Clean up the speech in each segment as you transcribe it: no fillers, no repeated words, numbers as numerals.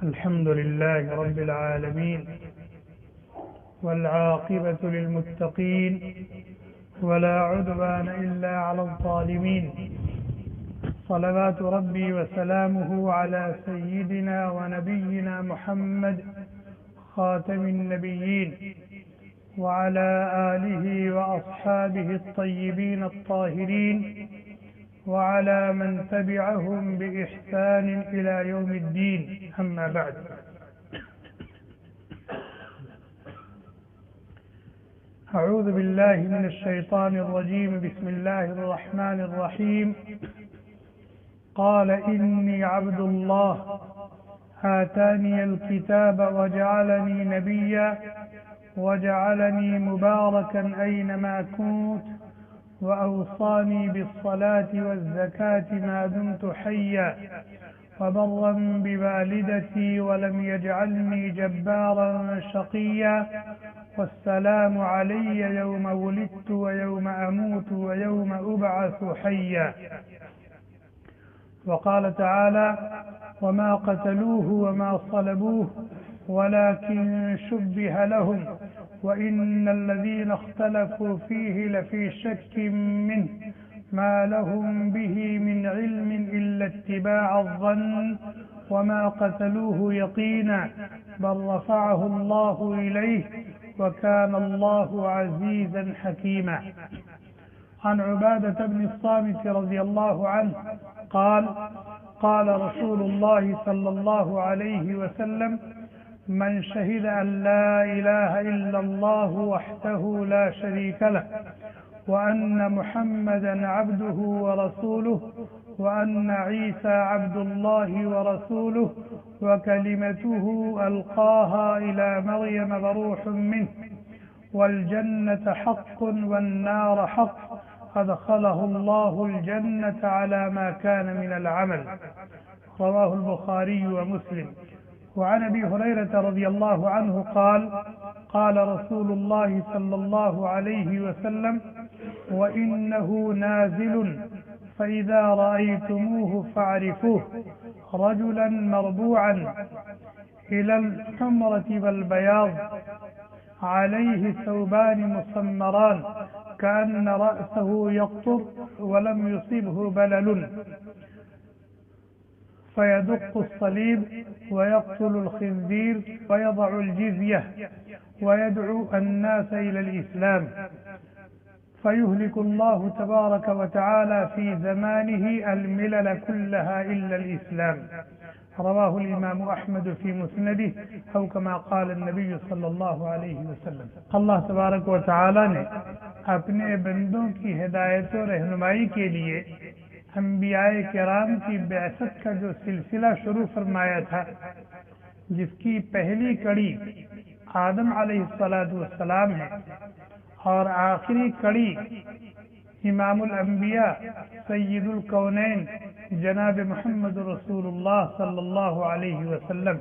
الحمد لله رب العالمين والعاقبة للمتقين ولا عدوان إلا على الظالمين صلوات ربي وسلامه على سيدنا ونبينا محمد خاتم النبيين وعلى آله وأصحابه الطيبين الطاهرين وعلى من تبعهم بإحسان إلى يوم الدين أما بعد. أعوذ بالله من الشيطان الرجيم. بسم الله الرحمن الرحيم. قال إني عبد الله آتاني الكتاب وجعلني نبيا وجعلني مباركا أينما كنت وأوصاني بالصلاة والزكاة ما دمت حيا وبرا بوالدتي ولم يجعلني جبارا شقيا والسلام علي يوم ولدت ويوم أموت ويوم أبعث حيا. وقال تعالى وما قتلوه وما صلبوه ولكن شبه لهم وإن الذين اختلفوا فيه لفي شك منه ما لهم به من علم إلا اتباع الظن وما قتلوه يقينا بل رفعه الله إليه وكان الله عزيزا حكيما. عن عبادة بن الصامت رضي الله عنه قال قال رسول الله صلى الله عليه وسلم من شهد أن لا إله إلا الله وحده لا شريك له وأن محمدا عبده ورسوله وأن عيسى عبد الله ورسوله وكلمته ألقاها إلى مريم وروح منه والجنة حق والنار حق أدخله الله الجنة على ما كان من العمل. رواه البخاري ومسلم. وعن أبي هريرة رضي الله عنه قال قال رسول الله صلى الله عليه وسلم وإنه نازل فإذا رأيتموه فاعرفوه رجلا مربوعا إلى الحمرة والبياض عليه ثوبان مسمران كأن رأسه يقطر ولم يصبه بلل فيدق الصليب ويقتل الخنزير ويضع الجزية ويدعو الناس إلى الإسلام فيهلك الله تبارك وتعالى في زمانه الملل كلها إلا الإسلام. رواه الإمام أحمد في مسنده أو كما قال النبي صلى الله عليه وسلم. اللہ تبارک و تعالی نے اپنے بندوں کی ہدایت و رہنمائی کے لیے انبیاء کرام کی بعثت کا جو سلسلہ شروع فرمایا تھا، جس کی پہلی کڑی آدم علیہ السلام ہے اور آخری کڑی امام الانبیاء سید الکونین جناب محمد رسول اللہ صلی اللہ علیہ وسلم.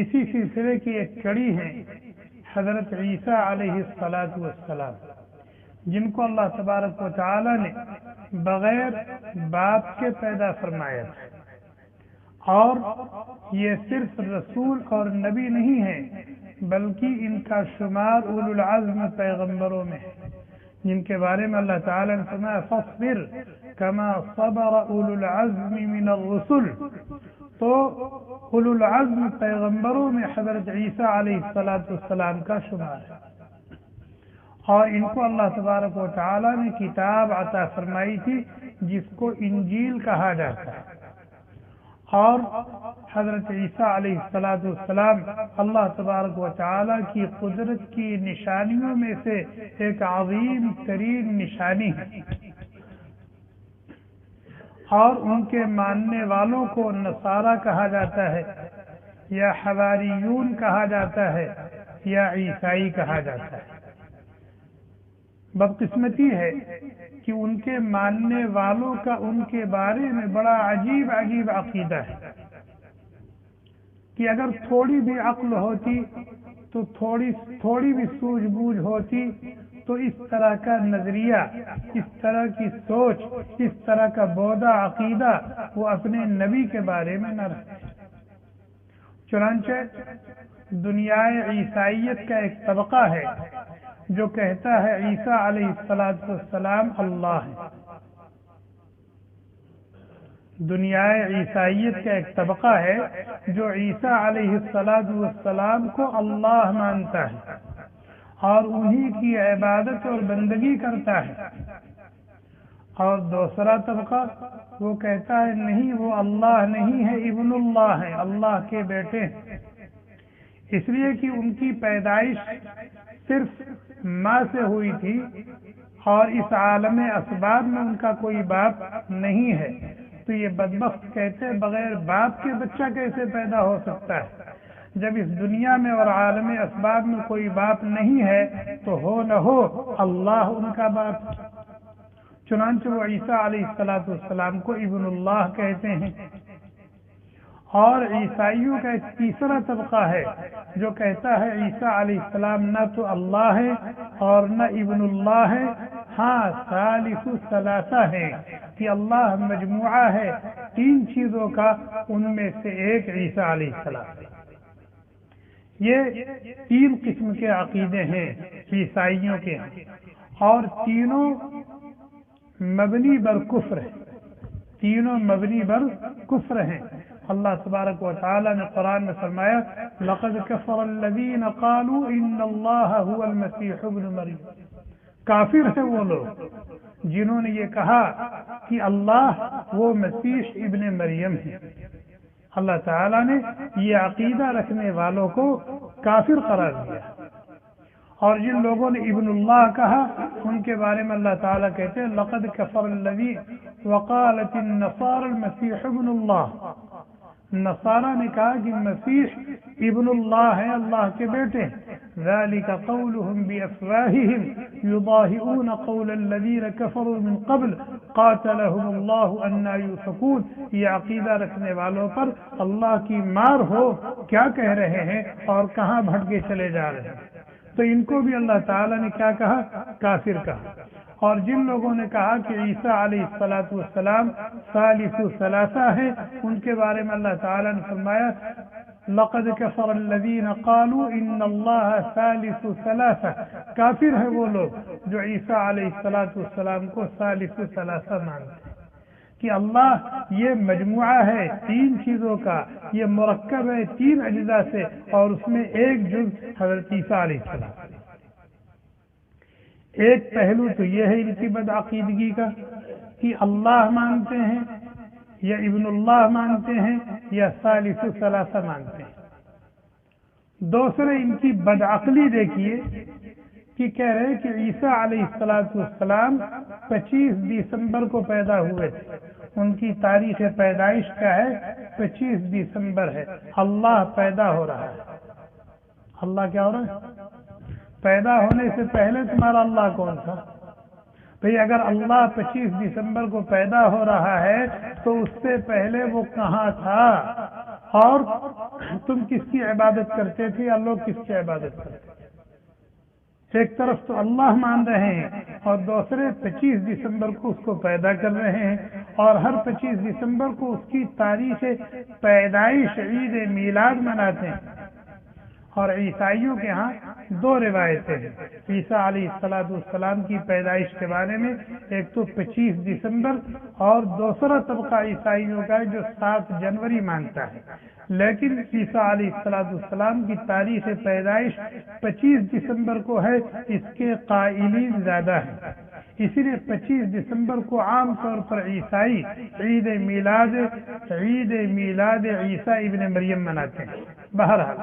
اسی سلسلے کی ایک کڑی ہے حضرت عیسیٰ علیہ السلام، جن کو اللہ تبارک و تعالی نے بغیر باپ کے پیدا فرمایا تھا، اور یہ صرف رسول اور نبی نہیں ہے بلکہ ان کا شمار اولو العزم پیغمبروں میں ہے، جن کے بارے میں اللہ تعالی نے فرمایا فاصبر کما صبر اولو العزم من الرسل. تو اولو العزم پیغمبروں میں حضرت عیسیٰ علیہ السلام کا شمار ہے، اور ان کو اللہ تبارک و تعالی نے کتاب عطا فرمائی تھی جس کو انجیل کہا جاتا ہے. اور حضرت عیسیٰ علیہ السلام اللہ تبارک و تعالی کی قدرت کی نشانیوں میں سے ایک عظیم ترین نشانی ہے، اور ان کے ماننے والوں کو نصارہ کہا جاتا ہے یا حواریون کہا جاتا ہے یا عیسائی کہا جاتا ہے. بدقسمتی ہے کہ ان کے ماننے والوں کا ان کے بارے میں بڑا عجیب عقیدہ ہے کہ اگر تھوڑی بھی عقل ہوتی تو تھوڑی بھی سوجھ بوجھ ہوتی تو اس طرح کا نظریہ، اس طرح کی سوچ، اس طرح کا بودا عقیدہ وہ اپنے نبی کے بارے میں نہ رکھتے۔ چنانچہ دنیا عیسائیت کا ایک طبقہ ہے جو کہتا ہے عیسیٰ علیہ السلام اللہ ہے۔ دنیا عیسائیت کا ایک طبقہ ہے جو عیسیٰ علیہ السلام کو اللہ مانتا ہے اور انہی کی عبادت اور بندگی کرتا ہے، اور دوسرا طبقہ وہ کہتا ہے نہیں، وہ اللہ نہیں ہے، ابن اللہ ہے، اللہ کے بیٹے ہیں، اس لیے کہ ان کی پیدائش صرف ماں سے ہوئی تھی اور اس عالم اسباب میں ان کا کوئی باپ نہیں ہے۔ تو یہ بدبخت کہتے بغیر باپ کے بچہ کیسے پیدا ہو سکتا ہے؟ جب اس دنیا میں اور عالم اسباب میں کوئی باپ نہیں ہے تو ہو نہ ہو اللہ ان کا باپ۔ چنانچہ وہ عیسیٰ علیہ السلام کو ابن اللہ کہتے ہیں۔ اور عیسائیوں کا ایک تیسرا طبقہ ہے جو کہتا ہے عیسیٰ علیہ السلام نہ تو اللہ ہے اور نہ ابن اللہ ہے، ہاں ثالث ثلاثہ ہے، کہ اللہ مجموعہ ہے تین چیزوں کا، ان میں سے ایک عیسیٰ علیہ السلام۔ یہ تین قسم کے عقیدے ہیں عیسائیوں کے، اور تینوں مبنی بر کفر ہیں، تینوں مبنی بر کفر ہیں۔ اللہ تبارک و تعالی نے قرآن میں فرمایا لقد كفر الذين قالوا ان اللہ هو المسیح ابن مریم، کافر ہیں وہ لوگ جنہوں نے یہ کہا کہ اللہ وہ مسیح ابن مریم ہے۔ اللہ تعالیٰ نے یہ عقیدہ رکھنے والوں کو کافر قرار دیا، اور جن لوگوں نے ابن اللہ کہا ان کے بارے میں اللہ تعالیٰ کہتے ہیں لقد كفر الذين وقالت النصارى المسيح ابن اللہ، نصارہ نے کہا کہ مسیح ابن اللہ ہے، اللہ کے بیٹے۔ ذلك قولهم بأفواههم يضاهئون قول الذين كفروا من قبل قاتلهم الله أنى يؤفكون۔ یہ عقیدہ رکھنے والوں پر اللہ کی مار ہو، کیا کہہ رہے ہیں اور کہاں بھٹکے چلے جا رہے ہیں۔ تو ان کو بھی اللہ تعالیٰ نے کیا کہا؟ کافر کہا۔ اور جن لوگوں نے کہا کہ عیسیٰ علیہ السلام ثالث ثلاثہ ہے، ان کے بارے میں اللہ تعالیٰ نے فرمایا لقد كفر الذين قالوا ان اللہ ثالث ثلاثہ، کافر ہے وہ لوگ جو عیسیٰ علیہ السلام کو ثالث ثلاثہ مانتے ہیں کہ اللہ یہ مجموعہ ہے تین چیزوں کا، یہ مرکب ہے تین اجزاء سے، اور اس میں ایک جز حضرت عیسیٰ علیہ السلام۔ ایک پہلو تو یہ ہے ان کی بدعقیدگی کا کہ اللہ مانتے ہیں یا ابن اللہ مانتے ہیں یا ثالث ثلاثہ مانتے ہیں۔ دوسرے ان کی بدعقلی دیکھیے کہ کہہ رہے کہ عیسیٰ علیہ السلام 25 دسمبر کو پیدا ہوئے تھے، ان کی تاریخ پیدائش کیا ہے؟ 25 دسمبر ہے۔ اللہ پیدا ہو رہا ہے، اللہ کیا ہو رہا ہے؟ پیدا ہونے سے پہلے تمہارا اللہ کون تھا؟ بھئی اگر اللہ 25 دسمبر کو پیدا ہو رہا ہے تو اس سے پہلے وہ کہاں تھا، اور تم کس کی عبادت کرتے تھے یا لوگ کس کی عبادت کرتے تھے؟ ایک طرف تو اللہ مان رہے ہیں اور دوسرے 25 دسمبر کو اس کو پیدا کر رہے ہیں، اور ہر 25 دسمبر کو اس کی تاریخ پیدائش عید میلاد مناتے ہیں۔ اور عیسائیوں کے ہاں دو روایتیں ہیں عیسیٰ علیہ السلام کی پیدائش کے بارے میں، ایک تو 25 دسمبر اور دوسرا طبقہ عیسائیوں کا ہے جو 7 جنوری مانتا ہے، لیکن عیسیٰ علیہ السلام کی تاریخ پیدائش 25 دسمبر کو ہے، اس کے قائلین زیادہ ہیں۔ اسی لیے 25 دسمبر کو عام طور پر عیسائی عید میلاد عیسیٰ ابن مریم مناتے ہیں۔ بہرحال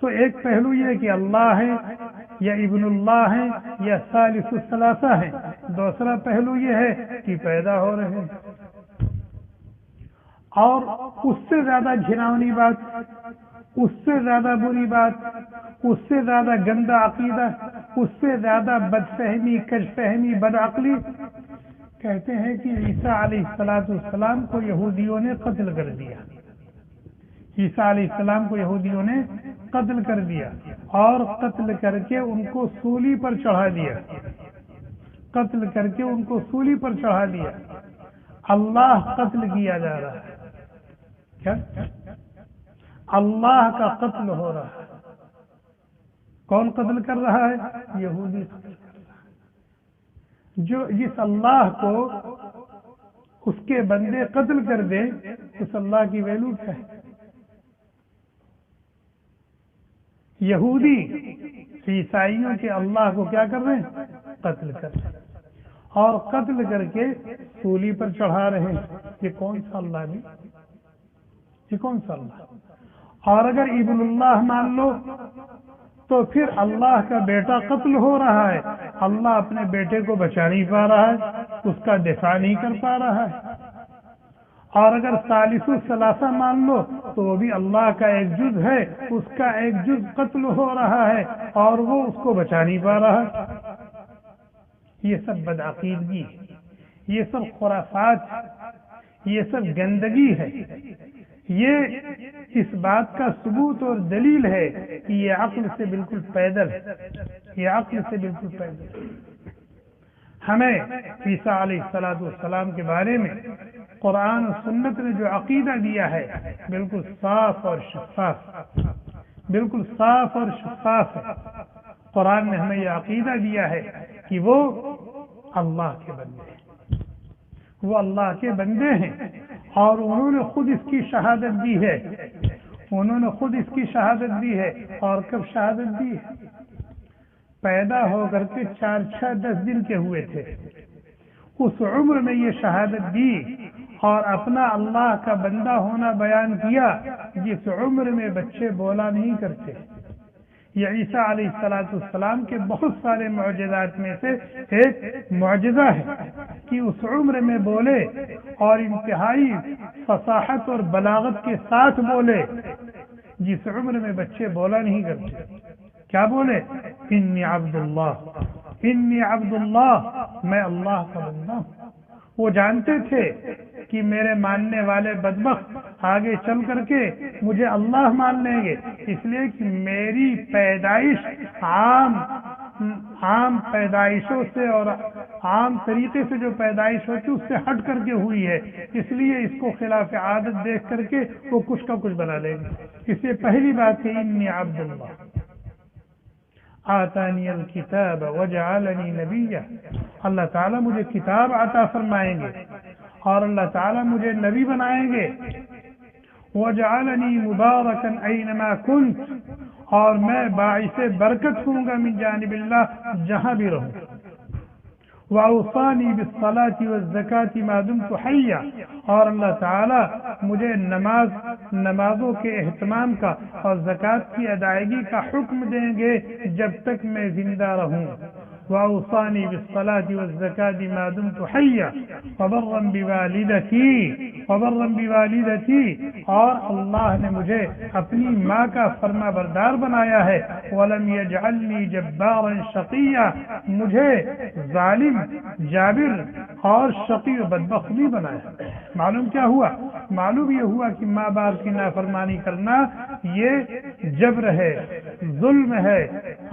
تو ایک پہلو یہ کہ اللہ ہے یا ابن اللہ ہے یا ثالث ثلاثہ ہے، دوسرا پہلو یہ ہے کہ پیدا ہو رہے ہیں۔ اور اس سے زیادہ گھناؤنی بات، اس سے زیادہ بری بات، اس سے زیادہ گندا عقیدہ، اس سے زیادہ بدفہمی، کجفہمی، بدعقلی، کہتے ہیں کہ عیسیٰ علیہ السلام کو یہودیوں نے قتل کر دیا۔ عیسیٰ علیہ السلام کو یہودیوں نے قتل کر دیا اور قتل کر کے ان کو سولی پر چڑھا دیا۔ قتل کر کے ان کو سولی پر چڑھا دیا. اللہ قتل کیا جا رہا ہے. کیا؟ اللہ کا قتل ہو رہا ہے. کون قتل کر رہا ہے؟ یہودی قتل کر رہا ہے. جو جس اللہ کو اس کے بندے قتل کر دے اس اللہ کی ویلو کیا ہے؟ یہودی عیسائیوں کے اللہ کو کیا کر رہے ہیں؟ قتل کر رہے ہیں اور قتل کر کے سولی پر چڑھا رہے ہیں. یہ کون سا اللہ ہے؟ یہ کون سا اللہ؟ اور اگر ابن اللہ مان لو تو پھر اللہ کا بیٹا قتل ہو رہا ہے، اللہ اپنے بیٹے کو بچا نہیں پا رہا ہے، اس کا دفاع نہیں کر پا رہا ہے. اور اگر ثالث الثلاثہ مان لو تو وہ بھی اللہ کا ایک جز ہے، اس کا ایک جز قتل ہو رہا ہے اور وہ اس کو بچا نہیں پا رہا ہے. یہ سب بدعقیدگی ہے، یہ سب خرافات ہے، یہ سب گندگی ہے. یہ اس بات کا ثبوت اور دلیل ہے کہ یہ عقل سے بالکل پیدل ہے. یہ عقل سے بالکل پیدل ہے. ہمیں عیسیٰ علیہ السلام کے بارے میں قرآن و سنت نے جو عقیدہ دیا ہے بالکل صاف اور شفاف، بالکل صاف اور شفاف ہے. قرآن نے ہمیں یہ عقیدہ دیا ہے کہ وہ اللہ کے بندے ہیں، وہ اللہ کے بندے ہیں اور انہوں نے خود اس کی شہادت دی ہے. انہوں نے خود اس کی شہادت دی ہے. اور کب شہادت دی ہے؟ پیدا ہو کر کے 4-10 دن کے ہوئے تھے، اس عمر میں یہ شہادت دی اور اپنا اللہ کا بندہ ہونا بیان کیا جس عمر میں بچے بولا نہیں کرتے. یہ عیسیٰ علیہ السلام کے بہت سارے معجزات میں سے ایک معجزہ ہے کہ اس عمر میں بولے اور انتہائی فصاحت اور بلاغت کے ساتھ بولے جس عمر میں بچے بولا نہیں کرتے. کیا بولے؟ انی عبد اللہ، انی عبد اللہ، میں اللہ کا بندہ ہوں. وہ جانتے تھے کہ میرے ماننے والے بدبخت آگے چل کر کے مجھے اللہ مان لیں گے، اس لیے کہ میری پیدائش عام پیدائشوں سے اور عام طریقے سے جو پیدائش ہوتی اس سے ہٹ کر کے ہوئی ہے، اس لیے اس کو خلاف عادت دیکھ کر کے وہ کچھ کا کچھ بنا لیں گے. اس سے پہلی بات کہ انی عبد اللہ آتانی الکتاب وجعلنی نبیا، اللہ تعالیٰ مجھے کتاب عطا فرمائیں گے اور اللہ تعالیٰ مجھے نبی بنائیں گے. وجعلنی مبارکا اینما کنت، اور میں باعث برکت ہوں گا من جانب اللہ جہاں بھی رہوں. وأوصانی بالصلاة والزکاة ما دمت حیا، اور اللہ تعالیٰ مجھے نمازوں کے اہتمام کا اور زکوٰۃ کی ادائیگی کا حکم دیں گے جب تک میں زندہ رہوں. وأوصانی بالصلاة والزکاة ما دمت حیا وبرا بوالدتی، اور اللہ نے مجھے اپنی ماں کا فرما بردار بنایا ہے. ولم یجعلنی جبارا شقیا، مجھے ظالم، جابر اور شقی و بدبخت نہیں بنایا. معلوم کیا ہوا؟ معلوم یہ ہوا کہ ماں باپ کی نافرمانی کرنا یہ جبر ہے، ظلم ہے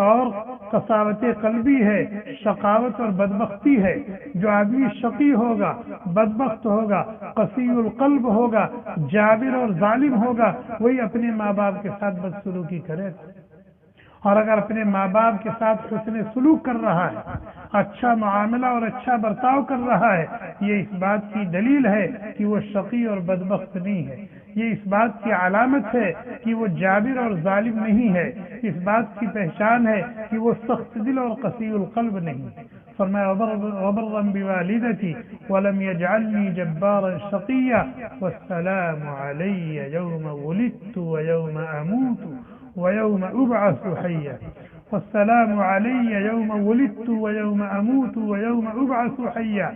اور قساوت قلبی ہے، شقاوت اور بدبختی ہے. جو آدمی شقی ہوگا، بدبخت ہوگا، قسی القلب ہوگا، جابر اور ظالم ہوگا، وہی اپنے ماں باپ کے ساتھ بدسلوکی کرے گا. اور اگر اپنے ماں باپ کے ساتھ حسن سلوک کر رہا ہے، اچھا معاملہ اور اچھا برتاؤ کر رہا ہے، یہ اس بات کی دلیل ہے کہ وہ شقی اور بدبخت نہیں ہے. یہ اس بات کی علامت ہے کہ وہ جابر اور ظالم نہیں ہے. اس بات کی پہچان ہے کہ وہ سخت دل اور قسی القلب نہیں. فرمایا وبرا بوالدتی ولم یجعلنی جبارا شقیا والسلام علی یوم ولدت ویوم اموت ویوم ابعث حیا. والسلام علی یوم ولدت ویوم اموت ویوم ابعث حیا.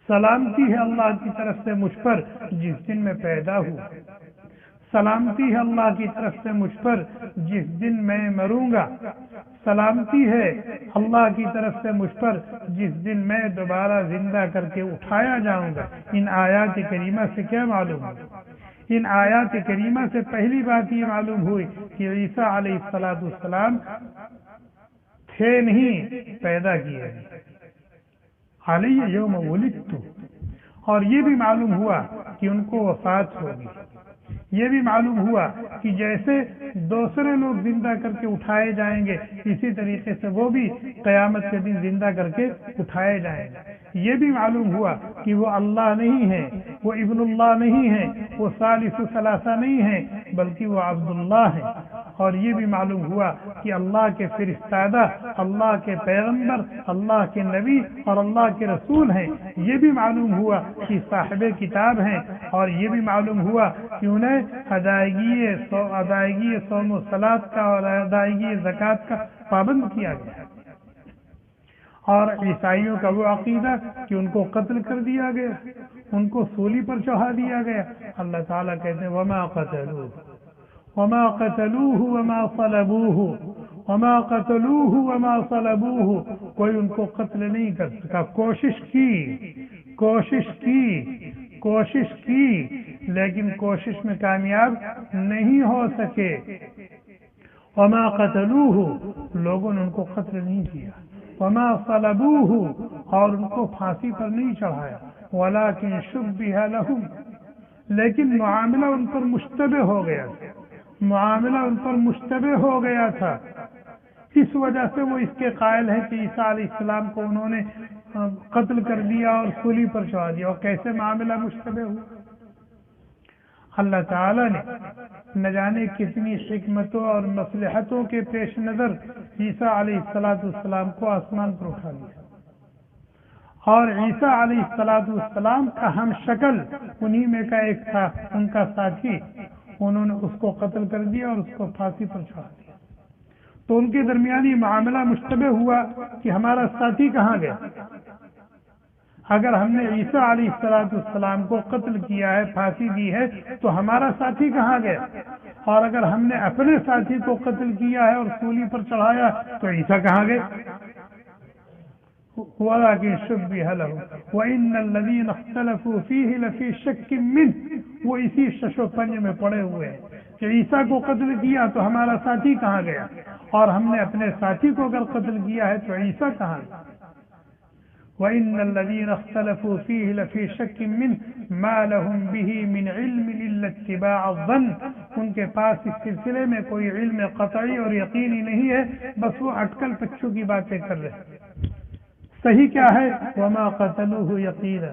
سلامتی ہے اللہ کی طرف سے مجھ پر جس دن میں پیدا ہوا، سلامتی ہے اللہ کی طرف سے مجھ پر جس دن میں مروں گا، سلامتی ہے اللہ کی طرف سے مجھ پر جس دن میں دوبارہ زندہ کر کے اٹھایا جاؤں گا. ان آیات کریمہ سے کیا معلوم ہے؟ ان آیات کریمہ سے پہلی بات یہ معلوم ہوئی کہ عیسیٰ علیہ السلام تھے نہیں، پیدا کیے. علی یوم ولدت، اور یہ بھی معلوم ہوا کہ ان کو وفات ہوگی، یہ بھی معلوم ہوا کہ جیسے دوسرے لوگ زندہ کر کے اٹھائے جائیں گے اسی طریقے سے وہ بھی قیامت کے دن زندہ کر کے اٹھائے جائیں گے۔ یہ بھی معلوم ہوا کہ وہ اللہ نہیں ہے، وہ ابن اللہ نہیں ہے، وہ ثالث ثلاثہ نہیں ہے، بلکہ وہ عبداللہ ہے۔ اور یہ بھی معلوم ہوا کہ اللہ کے فرستادہ، اللہ کے پیغمبر، اللہ کے نبی اور اللہ کے رسول ہیں۔ یہ بھی معلوم ہوا کہ صاحب کتاب ہیں، اور یہ بھی معلوم ہوا کہ انہیں ادائیگی صوم و صلات کا اور ادائیگی زکوٰۃ کا پابند کیا گیا۔ اور عیسائیوں کا وہ عقیدہ کہ ان کو قتل کر دیا گیا، ان کو سولی پر چڑھا دیا گیا۔ اللہ تعالیٰ کہتے ہیں وما قتلوہ وما قتلوہ وما صلبوہ وما قتلوہ وما صلبوہ، کوئی ان کو قتل نہیں کر سکا۔ کوشش کی لیکن کوشش میں کامیاب نہیں ہو سکے۔ وما قتلوہ، لوگوں نے ان کو قتل نہیں کیا۔ وما صلبوہ، اور ان کو پھانسی پر نہیں چڑھایا۔ ولکن شبہ لہم، لیکن معاملہ ان پر مشتبہ ہو گیا تھا، معاملہ ان پر مشتبہ ہو گیا تھا، اس وجہ سے وہ اس کے قائل ہیں کہ عیسیٰ علیہ السلام کو انہوں نے قتل کر دیا اور سولی پر چڑھا دیا۔ اور کیسے معاملہ مشتبہ ہوا؟ اللہ تعالیٰ نے نہ جانے کتنی حکمتوں اور مصلحتوں کے پیش نظر عیسیٰ علیہ السلام کو آسمان پر اٹھا لیا، اور عیسیٰ علیہ السلام کا ہم شکل انہی میں کا ایک تھا، ان کا ساتھی، انہوں نے اس کو قتل کر دیا اور اس کو پھانسی پر چڑھا دیا۔ تو ان کے درمیان یہ معاملہ مشتبہ ہوا کہ ہمارا ساتھی کہاں گیا؟ اگر ہم نے عیسیٰ علیہ السلام کو قتل کیا ہے، پھانسی دی ہے، تو ہمارا ساتھی کہاں گیا؟ اور اگر ہم نے اپنے ساتھی کو قتل کیا ہے اور سولی پر چڑھایا تو عیسیٰ کہاں گئے؟ وَلَكِنْ شُبِّهَ لَهُمْ وَإِنَّ الَّذِينَ اخْتَلَفُوا فِيهِ لَفِي شَكٍّ مِّنْهُ، وہ اسی شش و پنج میں پڑے ہوئے ہیں کہ عیسیٰ کو قتل کیا تو ہمارا ساتھی کہاں گیا، اور ہم نے اپنے ساتھی کو اگر قتل کیا ہے تو عیسیٰ کہاں گیا۔ وَإِنَّ الَّذِينَ اخْتَلَفُوا فِيهِ لَفِي شَكٍّ مِّنْهُ مَا لَهُمْ بِهِ مِنْ عِلْمٍ إِلَّا اتِّبَاعَ الظَّنِّ، ان کے پاس اس سلسلے میں کوئی علم قطعی اور یقینی نہیں ہے، بس وہ اٹکل پچھو کی باتیں کر رہے ہیں۔ صحیح کیا ہے؟ وَمَا قَتَلُوهُ يَقِينًا،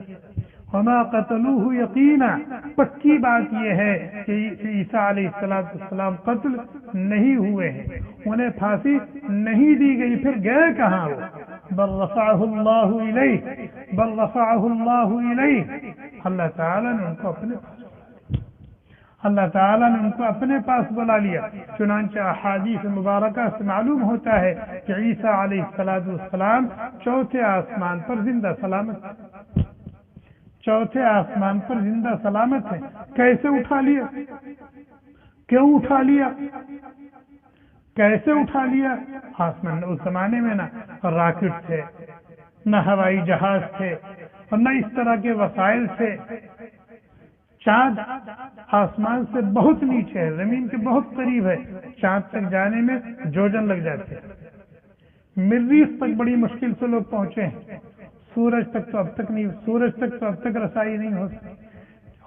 وَمَا قَتَلُوهُ يَقِينًا، پکی بات یہ ہے کہ عیسیٰ علیہ السلام قتل نہیں ہوئے ہیں، انہیں پھانسی نہیں دی گئی، پھر گئے کہاں وہ؟ بل رفعہ اللہ الیہ، بل رفعہ اللہ الیہ، اللہ تعالیٰ نے ان کو اپنے پاس، اللہ تعالیٰ نے ان کو اپنے پاس بلا لیا۔ چنانچہ احادیث مبارکہ سے معلوم ہوتا ہے کہ عیسیٰ علیہ السلام چوتھے آسمان پر زندہ سلامت ہے، چوتھے آسمان پر زندہ سلامت ہے۔ کیسے اٹھا لیا؟ کیوں اٹھا لیا؟ کیسے اٹھا لیا؟ آسمان، اس زمانے میں نہ راکٹ تھے، نہ ہوائی جہاز تھے، اور نہ اس طرح کے وسائل تھے۔ چاند آسمان سے بہت نیچے ہے، زمین کے بہت قریب ہے، چاند تک جانے میں جوجن لگ جاتے ہیں۔ مریخ تک بڑی مشکل سے لوگ پہنچے ہیں، سورج تک تو اب تک نہیں، سورج تک تو اب تک رسائی نہیں ہو سکی،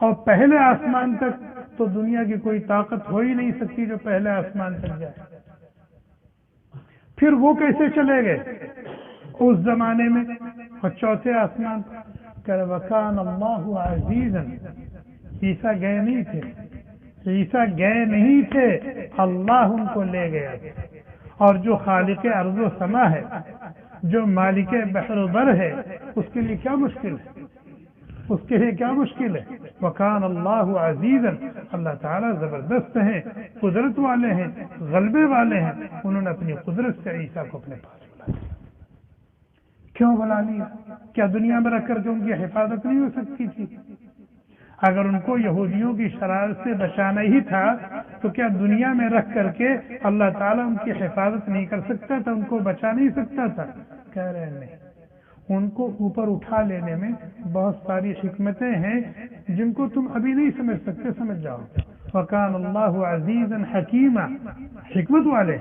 اور پہلے آسمان تک تو دنیا کی کوئی طاقت ہو ہی نہیں سکتی جو پہلے آسمان تک جائے۔ پھر وہ کیسے چلے گئے اس زمانے میں؟ اور چوتھے آسمان پر وَكَانَ اللَّهُ عَزِيزًا، عیسیٰ گئے نہیں تھے، عیسیٰ گئے نہیں تھے، اللہ ان کو لے گیا۔ اور جو خالق ارض و سما ہے، جو مالک بحر و بر ہے، اس کے لیے کیا مشکل ہے؟ اس کے لیے کیا مشکل ہے؟ وَكَانَ اللَّهُ عَزِيزًا، اللہ تعالیٰ زبردست ہیں، قدرت والے ہیں، غلبے والے ہیں، انہوں نے اپنی قدرت سے عیسیٰ کو اپنے پاس بلا لیا۔ کیوں بلا لیا؟ کیا دنیا میں رکھ کر کے ان کی حفاظت نہیں ہو سکتی تھی؟ اگر ان کو یہودیوں کی شرارت سے بچانا ہی تھا تو کیا دنیا میں رکھ کر کے اللہ تعالیٰ ان کی حفاظت نہیں کر سکتا تھا، ان کو بچا نہیں سکتا تھا؟ کہہ رہے نہیں، ان کو اوپر اٹھا لینے میں بہت ساری حکمتیں ہیں جن کو تم ابھی نہیں سمجھ سکتے، سمجھ جاؤ۔ وَكَانَ اللَّهُ عَزِيزًا حَكِيمًا، حکمت والے،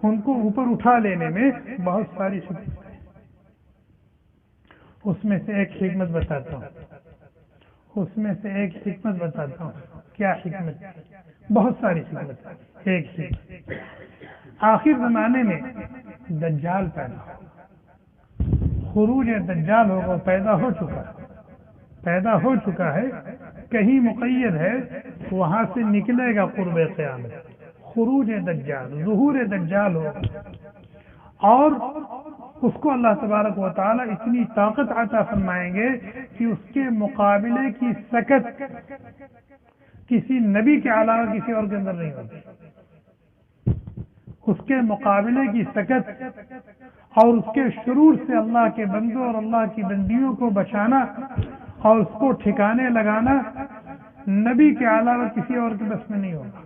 ان کو اوپر اٹھا لینے میں بہت ساری حکمتیں۔ اس میں سے ایک حکمت بتاتا ہوں کیا حکمت؟ بہت ساری حکمت، ایک حکمت آخر زمانے میں دجال پیدا ہو، خروج دجال ہوگا، پیدا ہو چکا ہے، کہیں مقید ہے، وہاں سے نکلے گا قرب قیامت، خروج دجال، ظہور دجال ہو، اور اس کو اللہ تبارک و تعالی اتنی طاقت عطا فرمائیں گے کہ اس کے مقابلے کی سکت کسی نبی کے علاوہ کسی اور کے اندر نہیں ہوگی، اس کے مقابلے کی سکت اور اس کے شرور سے اللہ کے بندوں اور اللہ کی بندیوں کو بچانا اور اس کو ٹھکانے لگانا نبی کے علاوہ کسی اور کے بس میں نہیں ہوگا۔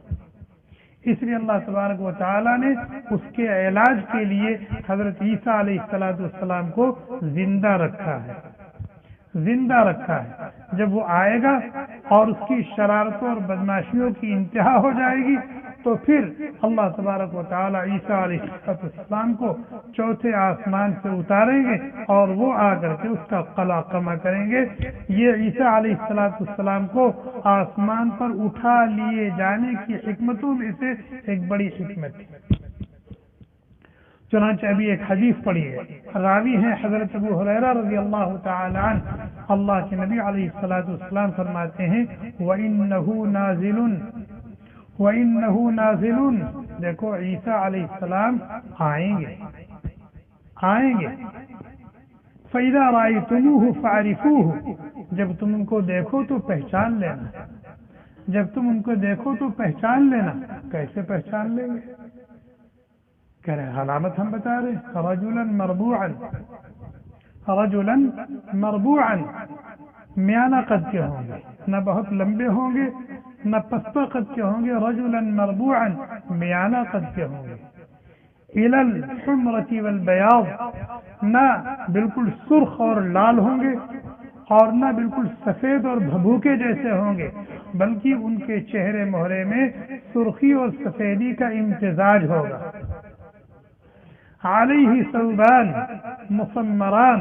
اس لیے اللہ تبارک و تعالی نے اس کے علاج کے لیے حضرت عیسیٰ علیہ السلام کو زندہ رکھا ہے۔ جب وہ آئے گا اور اس کی شرارتوں اور بدماشیوں کی انتہا ہو جائے گی تو پھر اللہ تبارک و تعالی عیسیٰ علیہ السلام کو چوتھے آسمان سے اتاریں گے اور وہ آ کر کے اس کا قلع قمع کریں گے۔ یہ عیسیٰ علیہ السلام کو آسمان پر اٹھا لیے جانے کی حکمتوں میں سے ایک بڑی حکمت تھی۔ چنانچہ ابھی ایک حدیث پڑھی ہے، راوی ہیں حضرت ابو ہریرہ رضی اللہ تعالی عنہ، اللہ کے نبی علیہ السلام فرماتے ہیں وَإِنَّهُ نَازِلٌ، دیکھو عیسیٰ علیہ السلام آئیں گے۔ فَإِذَا رَأَيْتُمُوهُ فَاعْرِفُوهُ، جب تم ان کو دیکھو تو پہچان لینا۔ کیسے پہچان لیں گے؟ کہہ رہے علامت ہم بتا رہے، رجلا مربوعا، میانہ قد کے ہوں گے، نہ بہت لمبے ہوں گے نہ پستہ قد کے ہوں گے، رجلا مربوعا، میانہ قد کے ہوں گے، الى الحمرة والبیاض، نہ بالکل سرخ اور لال ہوں گے اور نہ بالکل سفید اور بھبوکے جیسے ہوں گے، بلکہ ان کے چہرے مہرے میں سرخی اور سفیدی کا امتزاج ہوگا۔ علیہ ثوبان مسمران،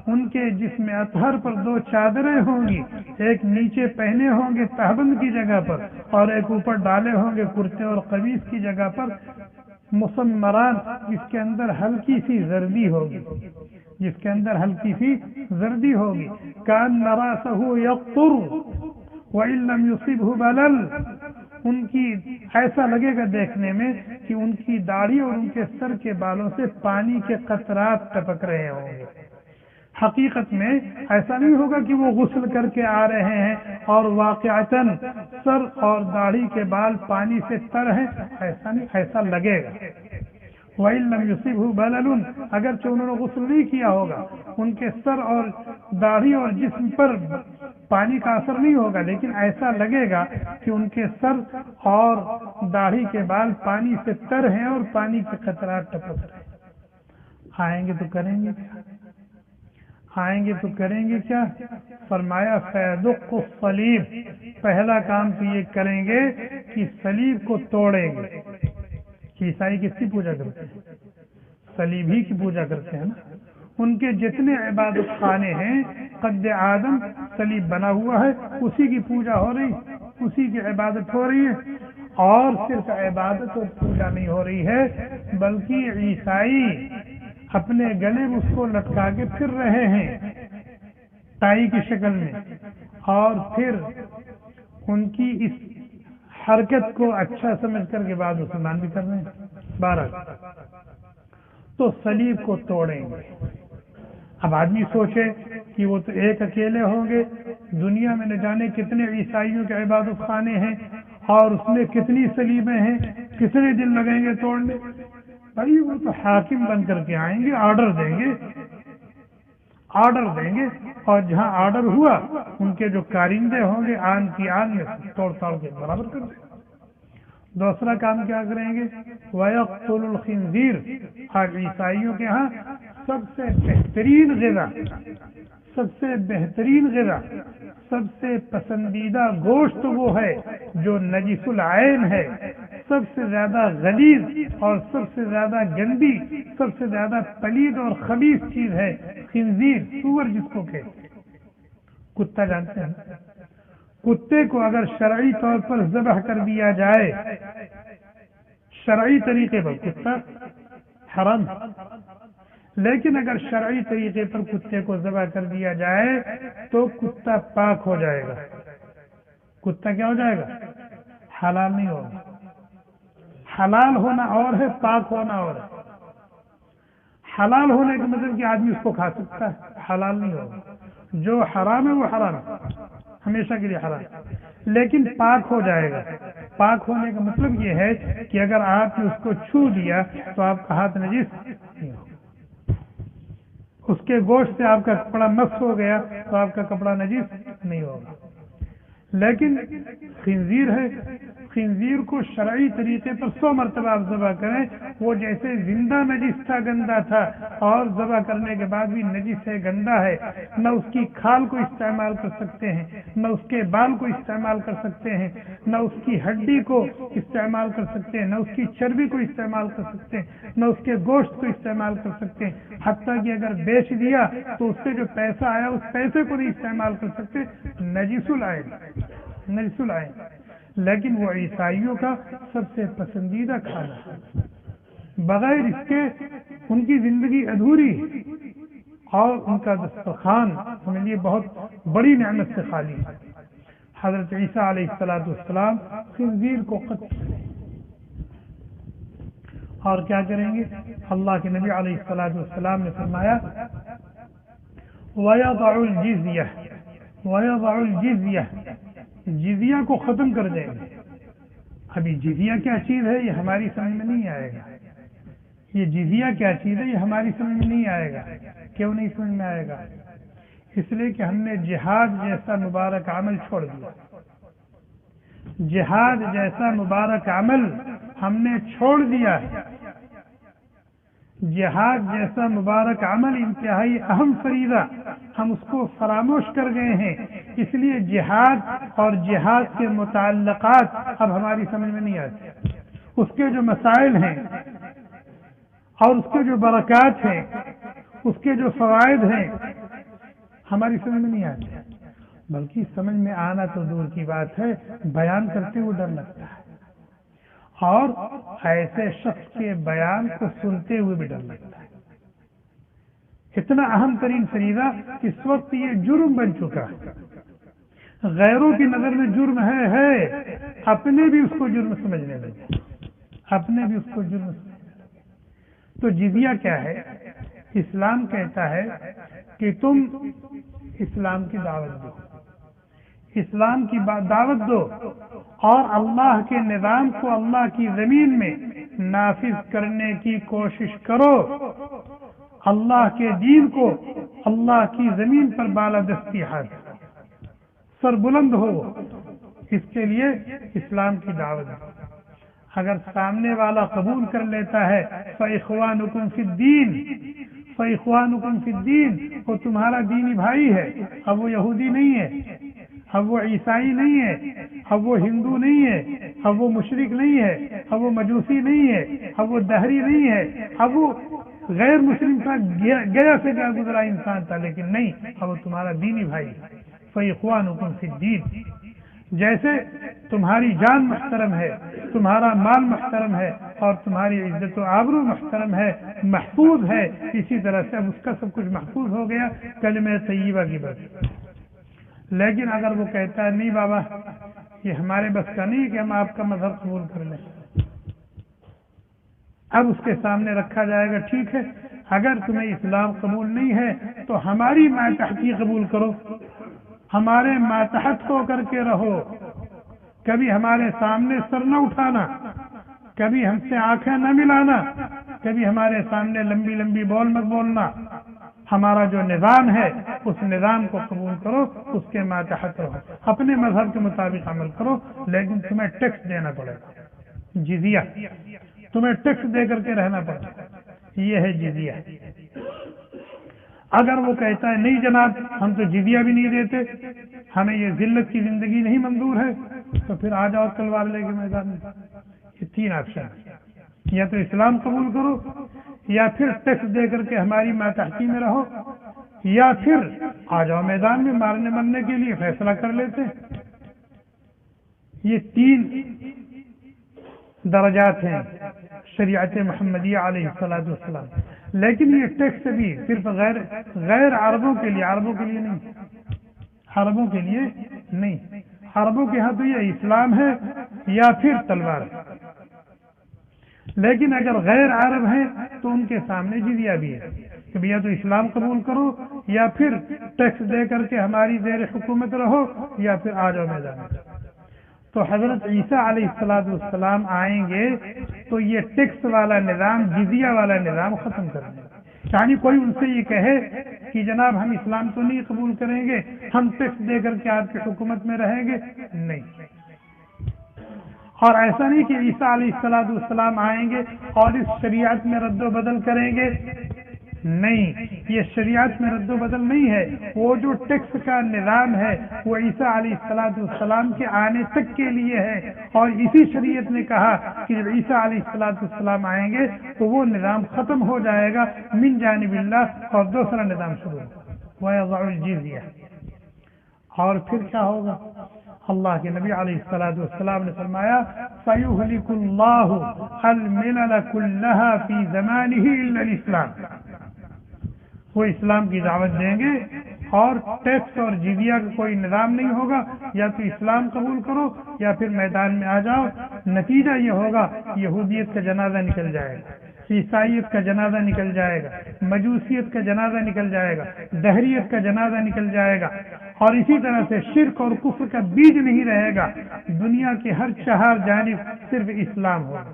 ان کے جسم اطہر پر دو چادریں ہوں گی، ایک نیچے پہنے ہوں گے تہبند کی جگہ پر اور ایک اوپر ڈالے ہوں گے کرتے اور قمیص کی جگہ پر، مسمران، جس کے اندر ہلکی سی زردی ہوگی، کان راسہ یقطر وان لم یصبہ بلل، ان کی ایسا لگے گا دیکھنے میں کہ ان کی داڑھی اور ان کے سر کے بالوں سے پانی کے قطرات ٹپک رہے ہوں گے۔ حقیقت میں ایسا نہیں ہوگا کہ وہ غسل کر کے آ رہے ہیں اور واقعتاً سر اور داڑھی کے بال پانی سے تر ہیں، ایسا نہیں، ایسا لگے گا۔ وَإِن لَّمْ يُصِبْهُ بَلَلٌ، اگرچہ انہوں نے غسل نہیں کیا ہوگا، ان کے سر اور داڑھی اور جسم پر پانی کا اثر نہیں ہوگا، لیکن ایسا لگے گا کہ ان کے سر اور داڑھی کے بال پانی سے تر ہیں اور پانی کے قطرات ٹپک رہے ہیں۔ آئیں گے تو کریں گے کیا؟ فرمایا فَيَدُقُّ الصَّلِيبَ، پہلا کام تو یہ کریں گے کہ صلیب کو توڑیں گے۔ عیسائی کس کی پوجا کرتے ہیں؟ صلیب ہی کی پوجا کرتے ہیں نا۔ ان کے جتنے عبادت خانے ہیں قد آدم صلیب بنا ہوا ہے، اسی کی پوجا ہو رہی، اسی کی عبادت ہو رہی ہے، اور صرف عبادت اور پوجا نہیں ہو رہی ہے بلکہ عیسائی اپنے گلے میں اس کو لٹکا کے پھر رہے ہیں ٹائی کی شکل میں، اور پھر ان کی اس حرکت کو اچھا سمجھ کر کے بعد مسلمان بھی کر رہے ہیں۔ 12 تو صلیب کو توڑیں گے۔ اب آدمی سوچے کہ وہ تو ایک اکیلے ہوں گے، دنیا میں نہ جانے کتنے عیسائیوں کے عبادت خانے ہیں اور اس میں کتنی صلیبیں ہیں، کتنے دن لگیں گے توڑنے؟ بھائی وہ تو حاکم بن کر کے آئیں گے، آرڈر دیں گے اور جہاں آرڈر ہوا ان کے جو کارندے ہوں گے آن کی آن میں توڑ کے برابر کر دیں۔ دوسرا کام کیا کریں گے؟ وَيَقْتُلُ الْخِنْزِيرَ، آج عیسائیوں کے ہاں سب سے بہترین غذا، سب سے پسندیدہ گوشت وہ ہے جو نجس العین ہے، سب سے زیادہ غلیظ اور سب سے زیادہ گندی، سب سے زیادہ پلید اور خبیث چیز ہے خنزیر، سور جس کو کہتے ہیں۔ کتا جانتے ہیں؟ کتے کو اگر شرعی طور پر ذبح کر دیا جائے، شرعی طریقے پر کتا حرام، لیکن اگر شرعی طریقے پر کتے کو ذبح کر دیا جائے تو کتا پاک ہو جائے گا۔ کتا کیا ہو جائے گا؟ حلال نہیں ہوگا۔ حلال ہونا اور ہے، پاک ہونا اور ہے۔ حلال ہونے کا مطلب کہ آدمی اس کو کھا سکتا ہے، حلال نہیں ہوگا۔ جو حرام ہے وہ حرام ہے، ہمیشہ کے لیے حرام، لیکن پاک ہو جائے گا۔ پاک ہونے کا مطلب یہ ہے کہ اگر آپ نے اس کو چھو دیا تو آپ کا ہاتھ نجس نہیں ہوگا۔ اس کے گوشت سے آپ کا کپڑا مس ہو گیا تو آپ کا کپڑا نجس نہیں ہوگا۔ لیکن خنزیر ہے، خنزیر کو شرعی طریقے پر 100 مرتبہ آپ ذبح کریں، وہ جیسے زندہ نجس تھا، گندا تھا، اور ذبح کرنے کے بعد بھی نجس ہے، گندا ہے، نہ اس کی کھال کو استعمال کر سکتے ہیں، نہ اس کے بال کو استعمال کر سکتے ہیں، نہ اس کی ہڈی کو استعمال کر سکتے ہیں، نہ اس کی چربی کو استعمال کر سکتے ہیں، نہ اس کے گوشت کو استعمال کر سکتے ہیں، حتیٰ کہ اگر بیچ دیا تو اس سے جو پیسہ آیا اس پیسے کو نہیں استعمال کر سکتے، نجس العین، نجس العین۔ لیکن وہ عیسائیوں کا سب سے پسندیدہ کھانا ہے، بغیر اس کے ان کی زندگی ادھوری ہے، اور ان کا دسترخوان ان کے لیے بہت بڑی نعمت سے خالی ہے۔ حضرت عیسیٰ علیہ السلام خنزیر کو قتل کریں، اور کیا کریں گے؟ اللہ کے نبی علیہ السلام نے فرمایا وَيَضَعُ الْجِزْيَةَ، وَيَضَعُ الْجِزْيَةَ، جزیہ کو ختم کر دیں گے۔ ابھی جزیہ کیا چیز ہے یہ ہماری سمجھ میں نہیں آئے گا، یہ جزیہ کیا چیز ہے یہ ہماری سمجھ میں نہیں آئے گا۔ کیوں نہیں سمجھ میں آئے گا؟ اس لیے کہ ہم نے جہاد جیسا مبارک عمل چھوڑ دیا، جہاد جیسا مبارک عمل ہم نے چھوڑ دیا ہے۔ جہاد جیسا مبارک عمل انتہائی اہم فریضہ، ہم اس کو فراموش کر گئے ہیں، اس لیے جہاد اور جہاد کے متعلقات اب ہماری سمجھ میں نہیں آتے، اس کے جو مسائل ہیں اور اس کے جو برکات ہیں، اس کے جو فوائد ہیں، ہماری سمجھ میں نہیں آتے، بلکہ سمجھ میں آنا تو دور کی بات ہے، بیان کرتے ہوئے ڈر لگتا ہے، اور ایسے شخص کے بیان کو سنتے ہوئے بھی ڈر لگتا ہے۔ اتنا اہم ترین فریضہ اس وقت یہ جرم بن چکا ہے، غیروں کی نظر میں جرم ہے، اپنے بھی اس کو جرم سمجھنے لگے، اپنے بھی اس کو جرم سمجھنے لگے۔ تو جزیہ کیا ہے؟ اسلام کہتا ہے کہ تم اسلام کی دعوت دو، اسلام کی دعوت دو، اور اللہ کے نظام کو اللہ کی زمین میں نافذ کرنے کی کوشش کرو، اللہ کے دین کو اللہ کی زمین پر بالادستی حاصل، سر بلند ہو، اس کے لیے اسلام کی دعوت دو۔ اگر سامنے والا قبول کر لیتا ہے فَإِخْوَانُكُمْ فِي الدِّينِ، فَإِخْوَانُكُمْ فِي الدِّينِ، وہ تمہارا دینی بھائی ہے، اب وہ یہودی نہیں ہے، اب وہ عیسائی نہیں ہے، اب وہ ہندو نہیں ہے، اب وہ مشرک نہیں ہے، اب وہ مجوسی نہیں ہے، اب وہ دہری نہیں ہے، اب وہ غیر مسلم کا گیا سے گیا گزرا انسان تھا، لیکن نہیں، اب وہ تمہارا دینی بھائی ہے۔ فَإِخْوَانُكُمْ فِي الدِّينِ، جیسے تمہاری جان محترم ہے، تمہارا مال محترم ہے، اور تمہاری عزت و آبرو محترم ہے، محفوظ ہے، اسی طرح سے اب اس کا سب کچھ محفوظ ہو گیا کلمہ طیبہ کی برکت۔ لیکن اگر وہ کہتا ہے نہیں بابا یہ ہمارے بس کا نہیں کہ ہم آپ کا مذہب قبول کر لیں، اب اس کے سامنے رکھا جائے گا ٹھیک ہے اگر تمہیں اسلام قبول نہیں ہے تو ہماری ماتحتی قبول کرو، ہمارے ماتحت ہو کر کے رہو، کبھی ہمارے سامنے سر نہ اٹھانا، کبھی ہم سے آنکھیں نہ ملانا، کبھی ہمارے سامنے لمبی لمبی بول مت بولنا، ہمارا جو نظام ہے اس نظام کو قبول کرو، اس کے ماتحت رہو، اپنے مذہب کے مطابق عمل کرو، لیکن تمہیں ٹیکس دینا پڑے گا، جزیہ، تمہیں ٹیکس دے کر کے رہنا پڑے گا، یہ ہے جزیہ۔ اگر وہ کہتا ہے نہیں جناب ہم تو جزیہ بھی نہیں دیتے، ہمیں یہ ذلت کی زندگی نہیں منظور ہے، تو پھر آ جاؤ تلوار لے کے میدان میں، یہ تین آپشن ہیں، یا تو اسلام قبول کرو، یا پھر ٹیکس دے کر کے ہماری ماتحتی میں رہو، یا پھر آ جاؤ میدان میں، مارنے مرنے کے لیے فیصلہ کر لیتے ہیں۔ یہ تین درجات ہیں شریعت محمدیہ علیہ السلام۔ لیکن یہ ٹیکس بھی صرف غیر عربوں کے لیے، عربوں کے لیے نہیں، عربوں کے لیے نہیں، عربوں کے ہاں تو یہ اسلام ہے یا پھر تلوار ہے، لیکن اگر غیر عرب ہیں تو ان کے سامنے جزیہ بھی ہے کہ یا تو اسلام قبول کرو، یا پھر ٹیکس دے کر کے ہماری زیر حکومت رہو، یا پھر آ جاؤ میدان میں۔ تو حضرت عیسیٰ علیہ السلام آئیں گے تو یہ ٹیکس والا نظام، جزیہ والا نظام ختم کر دیں گے۔ یعنی کوئی ان سے یہ کہے کہ جناب ہم اسلام تو نہیں قبول کریں گے، ہم ٹیکس دے کر کے آپ کی حکومت میں رہیں گے، نہیں۔ اور ایسا نہیں کہ عیسیٰ علیہ السلام آئیں گے اور اس شریعت میں رد و بدل کریں گے، نہیں، یہ شریعت میں رد و بدل نہیں ہے۔ وہ جو ٹیکس کا نظام ہے وہ عیسیٰ علیہ السلام کے آنے تک کے لیے ہے، اور اسی شریعت نے کہا کہ جب عیسیٰ علیہ السلام آئیں گے تو وہ نظام ختم ہو جائے گا من جانب اللہ، اور دوسرا نظام شروع ہوگا، وَيَضَعُ الْجِزْيَةَ۔ اور پھر کیا ہوگا؟ اللہ کے نبی علیہ السلام نے فرمایا فَيُهْلِكُ اللَّهُ الْمِلَلَ كُلَّهَا فِي زَمَانِهِ إِلَّا الْإِسْلَامَ۔ وہ اسلام کی دعوت دیں گے اور ٹیکس اور جزیہ کا کوئی نظام نہیں ہوگا، یا تو اسلام قبول کرو یا پھر میدان میں آ جاؤ۔ نتیجہ یہ ہوگا یہودیت کا جنازہ نکل جائے گا، عیسائیت کا جنازہ نکل جائے گا، مجوسیت کا جنازہ نکل جائے گا، دہریت کا جنازہ نکل جائے گا، اور اسی طرح سے شرک اور کفر کا بیج نہیں رہے گا۔ دنیا کے ہر چہار جانب صرف اسلام ہوگا،